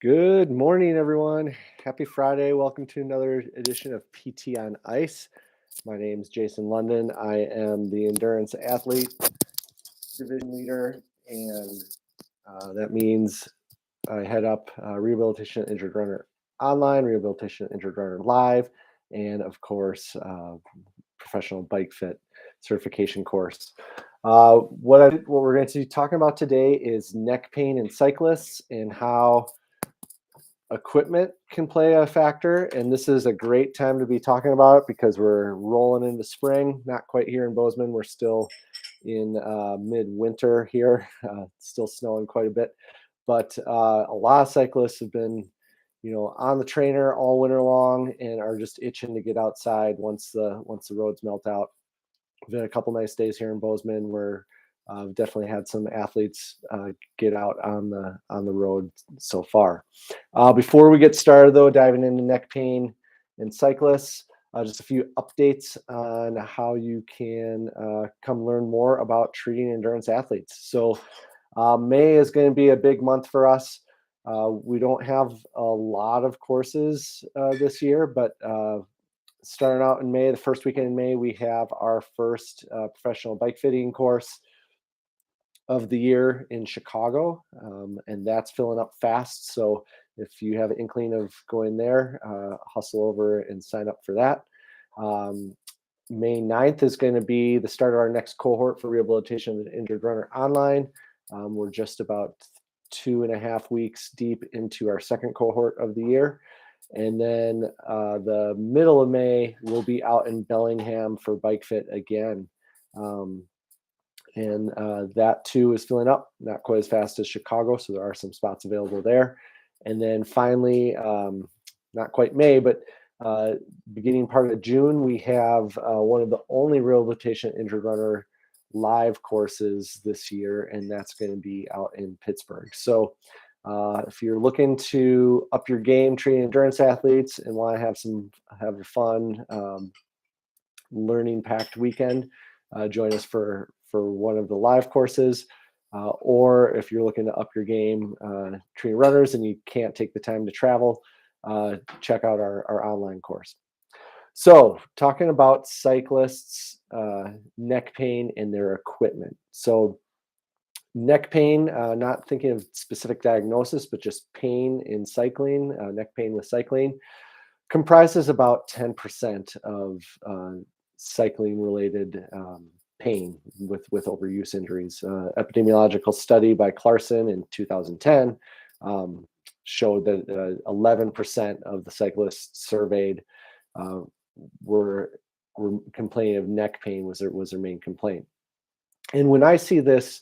Good morning, everyone. Happy Friday. Welcome to another edition of PT on Ice. My name is Jason London. I am the endurance athlete division leader, and that means I head up Rehabilitation and Injured Runner Online, Rehabilitation and Injured Runner Live, and of course, Professional Bike Fit certification course. What we're going to be talking about today is neck pain in cyclists and how equipment can play a factor, and this is a great time to be talking about it because we're rolling into spring. Not quite here in Bozeman. We're still in mid-winter here, still snowing quite a bit, but a lot of cyclists have been on the trainer all winter long and are just itching to get outside once the roads melt out. We've had a couple nice days here in Bozeman where I've definitely had some athletes get out on the road so far. Before we get started, though, diving into neck pain in cyclists, just a few updates on how you can come learn more about treating endurance athletes. So May is going to be a big month for us. We don't have a lot of courses this year, but starting out in May, the first weekend in May, we have our first professional bike fitting course of the year in Chicago, and that's filling up fast. So if you have an inkling of going there, hustle over and sign up for that. May 9th is going to be the start of our next cohort for Rehabilitation and Injured Runner Online. We're just about 2.5 weeks deep into our second cohort of the year. And then the middle of May, we'll be out in Bellingham for Bike Fit again. And that too is filling up, not quite as fast as Chicago, so there are some spots available there. And then finally, not quite May, but beginning part of June, we have one of the only Rehabilitation Injured Runner live courses this year, and that's going to be out in Pittsburgh. So if you're looking to up your game treating endurance athletes and want to have a fun learning packed weekend, join us for one of the live courses. Or if you're looking to up your game treating runners and you can't take the time to travel, check out our online course. So talking about cyclists, neck pain and their equipment. So neck pain, not thinking of specific diagnosis, but just pain in cycling, neck pain with cycling, comprises about 10% of cycling related pain with overuse injuries. Epidemiological study by Clarkson in 2010 showed that 11% of the cyclists surveyed were complaining of neck pain was their main complaint. And when I see this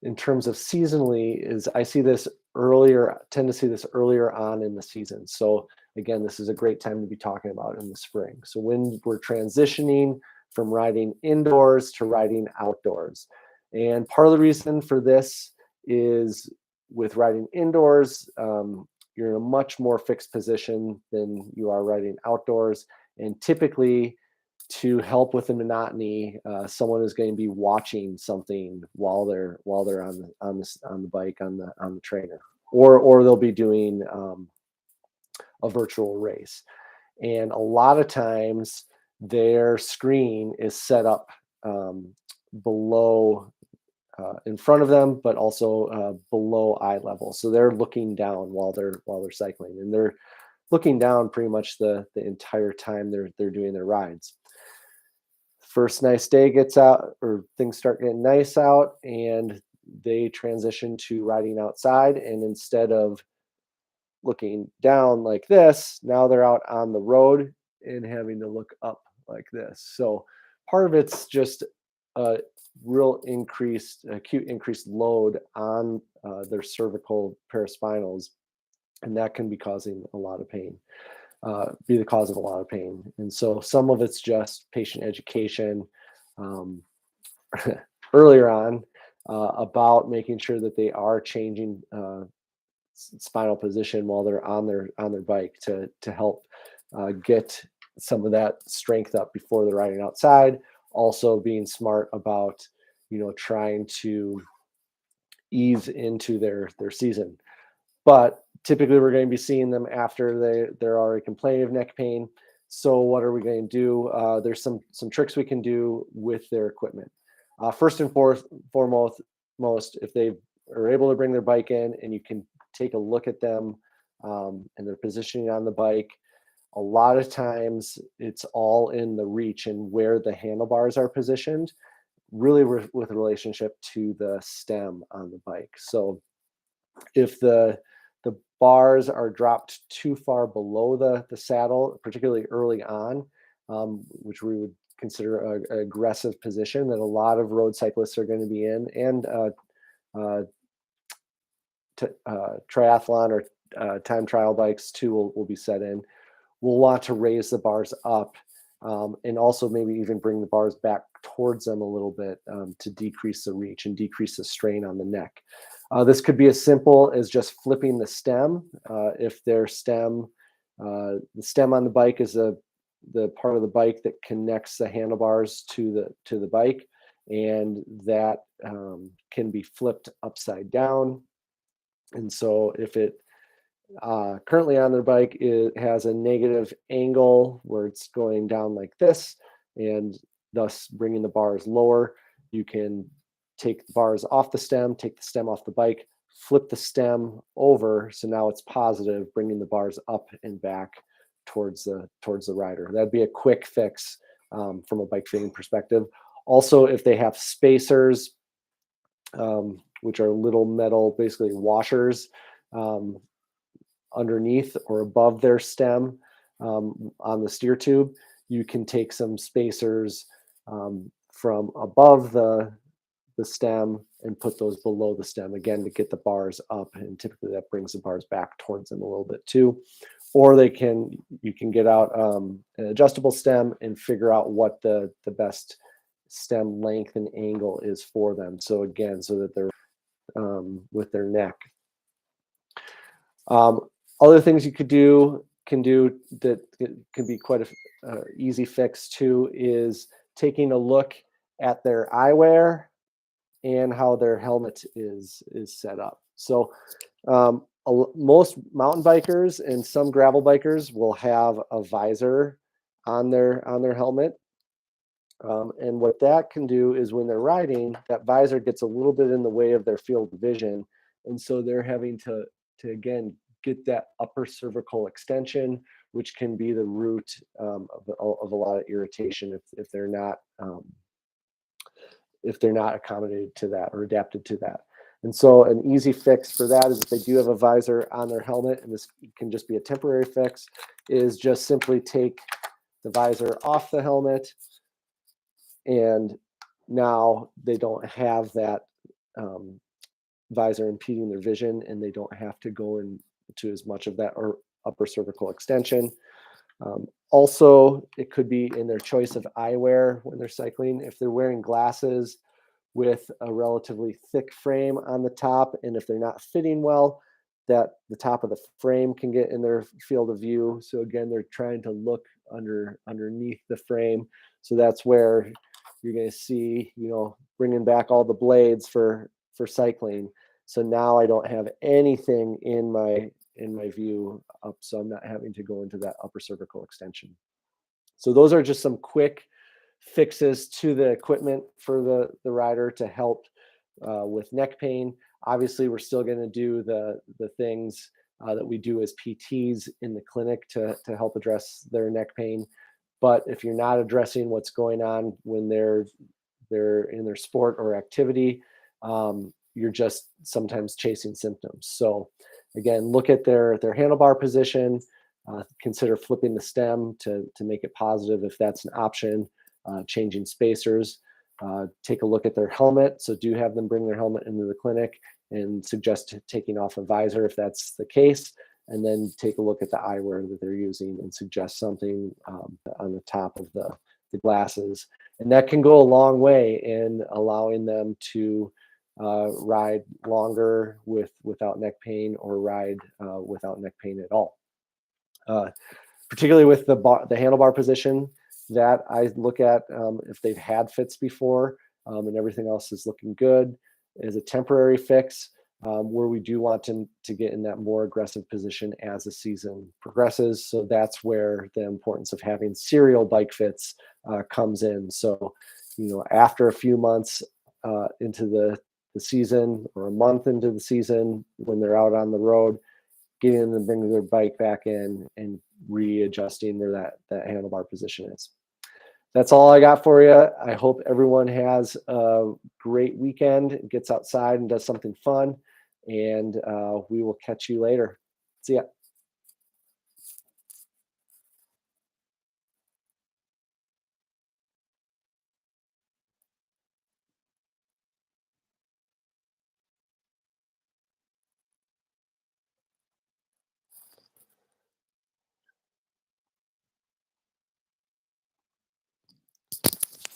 in terms of seasonally, is I see this tend to see this earlier on in the season. So again, this is a great time to be talking about in the spring. So when we're transitioning from riding indoors to riding outdoors. And part of the reason for this is with riding indoors, you're in a much more fixed position than you are riding outdoors. And typically, to help with the monotony, someone is going to be watching something while they're on the bike on the trainer, or they'll be doing a virtual race. And a lot of times their screen is set up below in front of them, but also below eye level. So they're looking down while they're cycling, and they're looking down pretty much the entire time they're doing their rides. First nice day gets out, or things start getting nice out, and they transition to riding outside. And instead of looking down like this, now they're out on the road and having to look up like this. So part of it's just a real acute increased load on their cervical paraspinals, and that can be causing a lot of pain. Be the cause of a lot of pain. And so some of it's just patient education earlier on about making sure that they are changing spinal position while they're on their bike to help get some of that strength up before they're riding outside. Also being smart about trying to ease into their season. But Typically, we're going to be seeing them after they're already complaining of neck pain. So what are we going to do? There's some tricks we can do with their equipment. First and foremost, if they are able to bring their bike in and you can take a look at them and their positioning on the bike, a lot of times it's all in the reach and where the handlebars are positioned, really with a relationship to the stem on the bike. So if the bars are dropped too far below the saddle, particularly early on, which we would consider an aggressive position that a lot of road cyclists are going to be in, and triathlon or time trial bikes too will be set in. We'll want to raise the bars up and also maybe even bring the bars back towards them a little bit to decrease the reach and decrease the strain on the neck. This could be as simple as just flipping the stem. If their stem, the stem on the bike is the part of the bike that connects the handlebars to the bike, and that can be flipped upside down. And so if it currently on their bike, it has a negative angle where it's going down like this, and thus bringing the bars lower, you can take the bars off the stem, take the stem off the bike, flip the stem over, so now it's positive, bringing the bars up and back towards the rider. That'd be a quick fix from a bike fitting perspective. Also, if they have spacers, which are little metal, basically washers, underneath or above their stem on the steer tube, you can take some spacers from above the stem and put those below the stem, again, to get the bars up, and typically that brings the bars back towards them a little bit too. Or you can get out an adjustable stem and figure out what the best stem length and angle is for them, so again, so that they're with their neck. Other things you can do that can be quite a easy fix too is taking a look at their eyewear and how their helmet is set up. So most mountain bikers and some gravel bikers will have a visor on their helmet. And what that can do is when they're riding, that visor gets a little bit in the way of their field of vision. And so they're having to again, get that upper cervical extension, which can be the root of a lot of irritation if they're not accommodated to that or adapted to that. And so an easy fix for that is if they do have a visor on their helmet, and this can just be a temporary fix, is just simply take the visor off the helmet, and now they don't have that visor impeding their vision, and they don't have to go into as much of that or upper cervical extension. Also, it could be in their choice of eyewear when they're cycling. If they're wearing glasses with a relatively thick frame on the top, and if they're not fitting well, that the top of the frame can get in their field of view. So again, they're trying to look underneath the frame. So that's where you're going to see, bringing back all the blades for cycling. So now I don't have anything in my view up, so I'm not having to go into that upper cervical extension. So those are just some quick fixes to the equipment for the rider to help with neck pain. Obviously, we're still going to do the things that we do as PTs in the clinic to help address their neck pain. But if you're not addressing what's going on when they're in their sport or activity, you're just sometimes chasing symptoms. So again, look at their handlebar position, consider flipping the stem to make it positive if that's an option, changing spacers, take a look at their helmet. So do have them bring their helmet into the clinic, and suggest taking off a visor if that's the case, and then take a look at the eyewear that they're using and suggest something on the top of the glasses. And that can go a long way in allowing them to ride longer without neck pain, or ride without neck pain at all. Particularly with the handlebar position, that I look at if they've had fits before and everything else is looking good, is a temporary fix. where we do want to get in that more aggressive position as the season progresses. So that's where the importance of having serial bike fits comes in. So, after a few months into the season, or a month into the season, when they're out on the road, getting them to bring their bike back in and readjusting where that handlebar position is. That's all I got for you. I hope everyone has a great weekend, gets outside and does something fun, and we will catch you later. See ya.